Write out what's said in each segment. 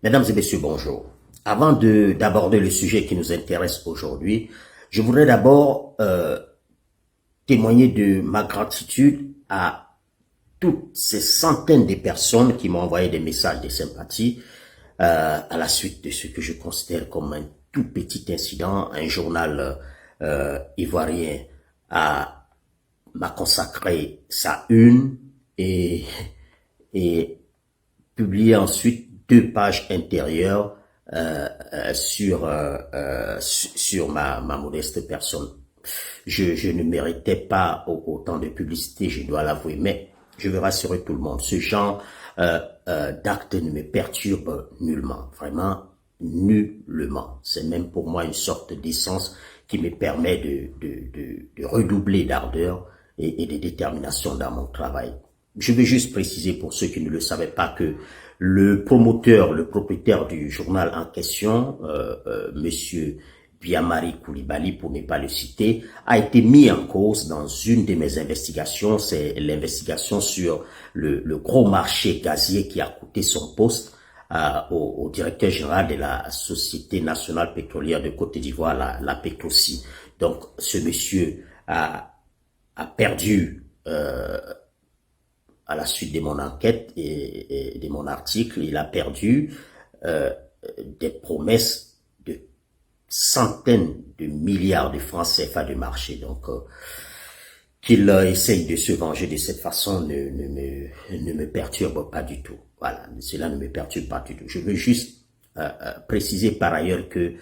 Mesdames et messieurs, bonjour. Avant d'aborder le sujet qui nous intéresse aujourd'hui, je voudrais d'abord témoigner de ma gratitude à toutes ces centaines de personnes qui m'ont envoyé des messages de sympathie à la suite de ce que je considère comme un tout petit incident. Un journal ivoirien m'a consacré sa une et publié ensuite 2 pages intérieures sur ma modeste personne. Je ne méritais pas autant de publicité, je dois l'avouer, mais je veux rassurer tout le monde. Ce genre d'acte ne me perturbe nullement, vraiment nullement. C'est même pour moi une sorte d'essence qui me permet de redoubler d'ardeur et de détermination dans mon travail. Je veux juste préciser pour ceux qui ne le savaient pas que le promoteur, le propriétaire du journal en question, monsieur Biamari Koulibaly, pour ne pas le citer, a été mis en cause dans une de mes investigations. C'est l'investigation sur le gros marché gazier qui a coûté son poste au directeur général de la Société nationale pétrolière de Côte d'Ivoire, la Petroci. Donc, ce monsieur a perdu à la suite de mon enquête et de mon article, il a perdu des promesses de centaines de milliards de francs CFA de marché. Donc, qu'il essaye de se venger de cette façon ne me perturbe pas du tout. Voilà, cela ne me perturbe pas du tout. Je veux juste préciser par ailleurs que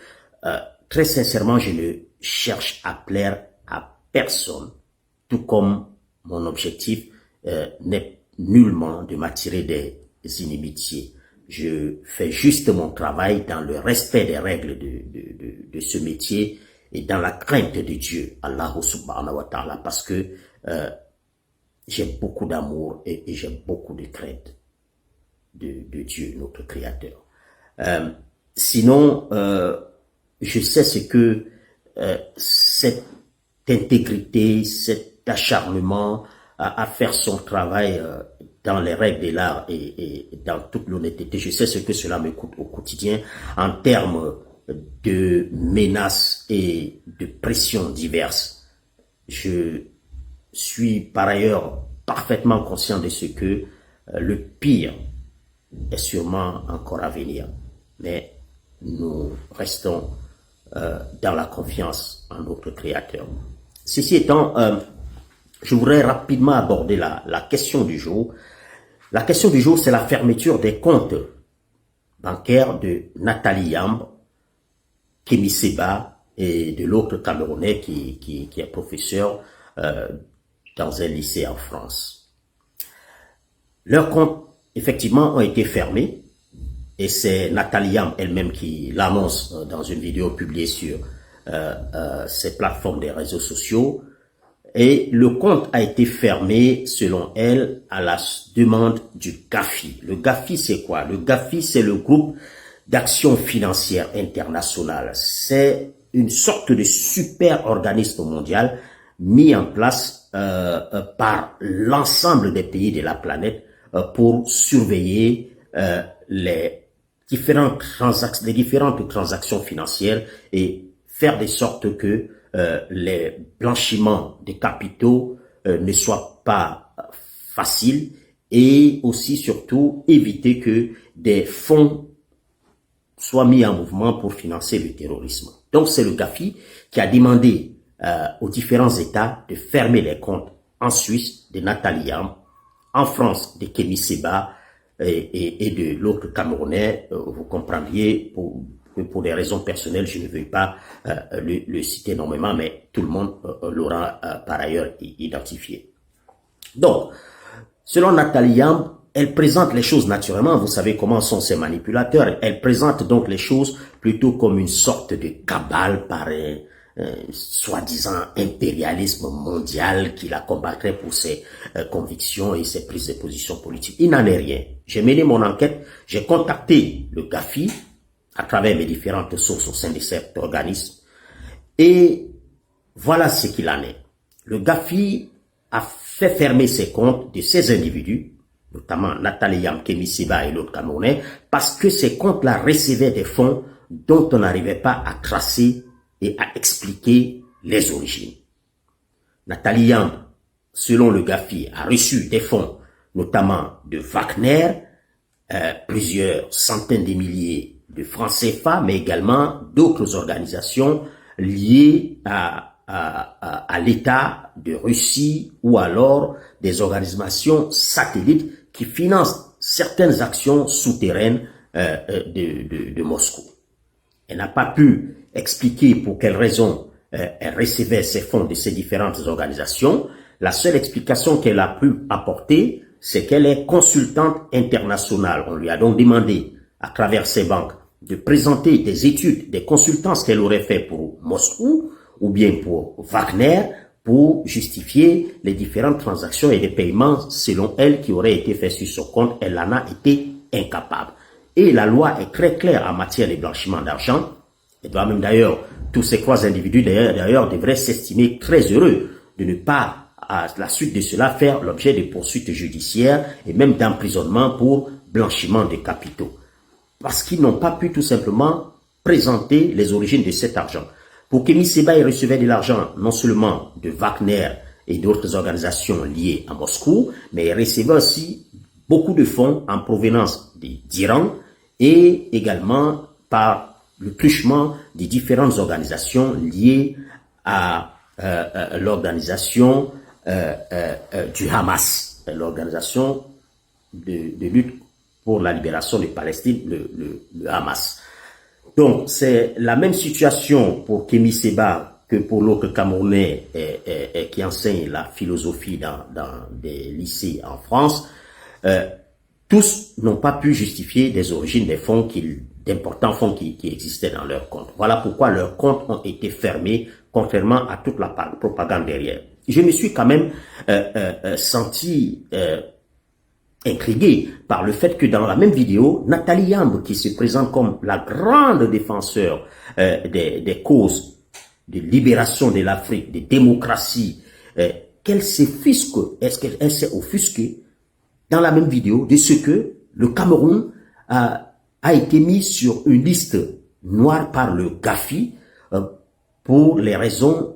très sincèrement, je ne cherche à plaire à personne, tout comme mon objectif n'est nullement de m'attirer des inimitiés. Je fais juste mon travail dans le respect des règles de ce métier et dans la crainte de Dieu, Allah subhanahu wa ta'ala, parce que j'ai beaucoup d'amour et j'ai beaucoup de crainte de Dieu, notre Créateur. Sinon, je sais ce que cette intégrité, cet acharnement à faire son travail dans les règles de l'art et dans toute l'honnêteté. Je sais ce que cela me coûte au quotidien en termes de menaces et de pressions diverses. Je suis par ailleurs parfaitement conscient de ce que le pire est sûrement encore à venir. Mais nous restons dans la confiance en notre Créateur. Ceci étant, je voudrais rapidement aborder la question du jour. La question du jour, c'est la fermeture des comptes bancaires de Nathalie Yamb, Kémy Séba et de l'autre Camerounais qui est professeur dans un lycée en France. Leurs comptes, effectivement, ont été fermés et c'est Nathalie Yamb elle-même qui l'annonce dans une vidéo publiée sur ces plateformes des réseaux sociaux. Et le compte a été fermé, selon elle, à la demande du GAFI. Le GAFI, c'est quoi? Le GAFI, c'est le groupe d'action financière internationale. C'est une sorte de super organisme mondial mis en place par l'ensemble des pays de la planète pour surveiller les différentes transactions financières et faire de sorte que les blanchiments de capitaux ne soient pas faciles et aussi surtout éviter que des fonds soient mis en mouvement pour financer le terrorisme. Donc c'est le GAFI qui a demandé aux différents États de fermer les comptes en Suisse de Nathalie Yamb, en France de Kémy Séba et de l'autre Camerounais. Vous comprendriez pour des raisons personnelles, je ne veux pas le citer énormément, mais tout le monde l'aura par ailleurs identifié. Donc, selon Nathalie Yamb, elle présente les choses naturellement. Vous savez comment sont ces manipulateurs. Elle présente donc les choses plutôt comme une sorte de cabale par soi-disant impérialisme mondial qui la combattrait pour ses convictions et ses prises de position politiques. Il n'en est rien. J'ai mené mon enquête, j'ai contacté le GAFI à travers mes différentes sources au sein de cet organisme. Et voilà ce qu'il en est. Le GAFI a fait fermer ses comptes de ces individus, notamment Nathalie Yam, Kémy Séba et l'autre Camerounais, parce que ces comptes-là recevaient des fonds dont on n'arrivait pas à tracer et à expliquer les origines. Nathalie Yam, selon le GAFI, a reçu des fonds, notamment de Wagner, plusieurs centaines de milliers de francs CFA, mais également d'autres organisations liées à l'État de Russie ou alors des organisations satellites qui financent certaines actions souterraines de Moscou. Elle n'a pas pu expliquer pour quelles raisons elle recevait ces fonds de ces différentes organisations. La seule explication qu'elle a pu apporter, c'est qu'elle est consultante internationale. On lui a donc demandé, à travers ses banques, de présenter des études, des consultances qu'elle aurait fait pour Moscou ou bien pour Wagner pour justifier les différentes transactions et les paiements selon elle qui auraient été faits sur son compte. Elle en a été incapable. Et la loi est très claire en matière de blanchiment d'argent. Et doit même d'ailleurs, tous ces trois individus d'ailleurs devraient s'estimer très heureux de ne pas, à la suite de cela, faire l'objet de poursuites judiciaires et même d'emprisonnement pour blanchiment de capitaux. Parce qu'ils n'ont pas pu tout simplement présenter les origines de cet argent. Pour Kémy Séba, il recevait de l'argent non seulement de Wagner et d'autres organisations liées à Moscou, mais il recevait aussi beaucoup de fonds en provenance d'Iran et également par le truchement des différentes organisations liées à l'organisation du Hamas, l'organisation de lutte pour la libération de Palestine, le Hamas. Donc, c'est la même situation pour Kémy Séba que pour l'autre Camerounais qui enseigne la philosophie dans des lycées en France. Tous n'ont pas pu justifier des origines des fonds d'importants fonds qui existaient dans leurs comptes. Voilà pourquoi leurs comptes ont été fermés, contrairement à toute la propagande derrière. Je me suis quand même senti intrigué par le fait que dans la même vidéo, Nathalie Yamb, qui se présente comme la grande défenseur des causes de libération de l'Afrique, de démocratie, qu'elle s'offusque, est-ce qu'elle s'est offusquée dans la même vidéo de ce que le Cameroun a été mis sur une liste noire par le GAFI pour les raisons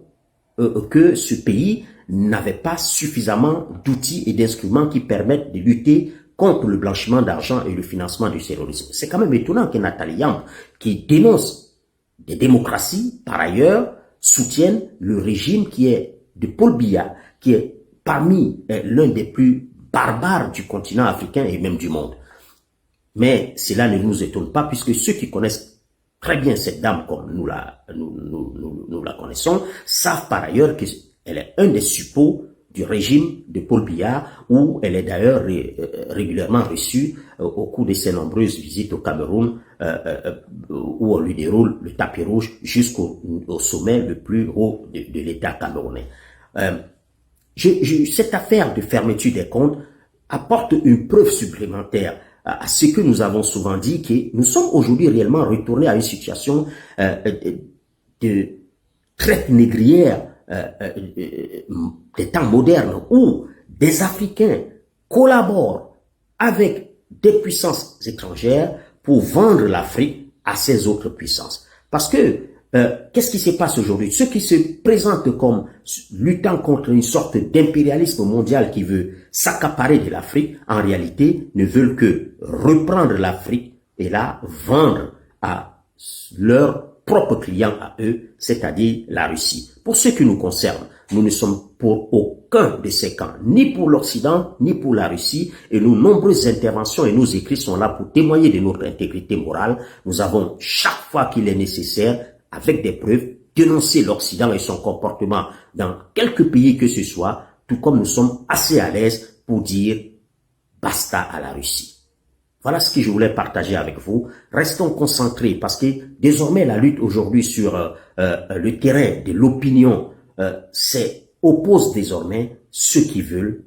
que ce pays n'avait pas suffisamment d'outils et d'instruments qui permettent de lutter contre le blanchiment d'argent et le financement du terrorisme. C'est quand même étonnant que Nathalie Yamb, qui dénonce des démocraties, par ailleurs, soutienne le régime qui est de Paul Biya, qui est parmi l'un des plus barbares du continent africain et même du monde. Mais cela ne nous étonne pas puisque ceux qui connaissent très bien cette dame comme nous la connaissons savent par ailleurs qu'elle est un des suppôts du régime de Paul Biya où elle est d'ailleurs régulièrement reçue au cours de ses nombreuses visites au Cameroun où on lui déroule le tapis rouge jusqu'au sommet le plus haut de l'État camerounais. Cette affaire de fermeture des comptes apporte une preuve supplémentaire à ce que nous avons souvent dit, que nous sommes aujourd'hui réellement retournés à une situation de traite négrière des temps modernes où des Africains collaborent avec des puissances étrangères pour vendre l'Afrique à ces autres puissances. Parce que qu'est-ce qui se passe aujourd'hui? Ceux qui se présentent comme luttant contre une sorte d'impérialisme mondial qui veut s'accaparer de l'Afrique, en réalité, ne veulent que reprendre l'Afrique et la vendre à leurs propres clients à eux, c'est-à-dire la Russie. Pour ce qui nous concerne, nous ne sommes pour aucun de ces camps, ni pour l'Occident, ni pour la Russie, et nos nombreuses interventions et nos écrits sont là pour témoigner de notre intégrité morale. Nous avons, chaque fois qu'il est nécessaire, avec des preuves, dénoncer l'Occident et son comportement dans quelque pays que ce soit, tout comme nous sommes assez à l'aise pour dire basta à la Russie. Voilà ce que je voulais partager avec vous. Restons concentrés parce que désormais la lutte aujourd'hui sur le terrain de l'opinion oppose désormais ceux qui veulent,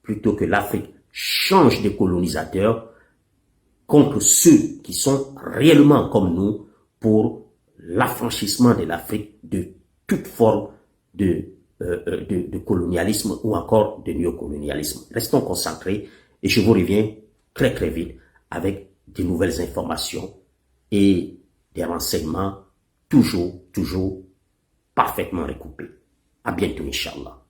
plutôt que l'Afrique change de colonisateur, contre ceux qui sont réellement comme nous pour l'affranchissement de l'Afrique de toute forme de colonialisme ou encore de néocolonialisme. Restons concentrés Et je vous reviens très très vite avec de nouvelles informations et des renseignements toujours parfaitement recoupés. À bientôt, Inch'Allah.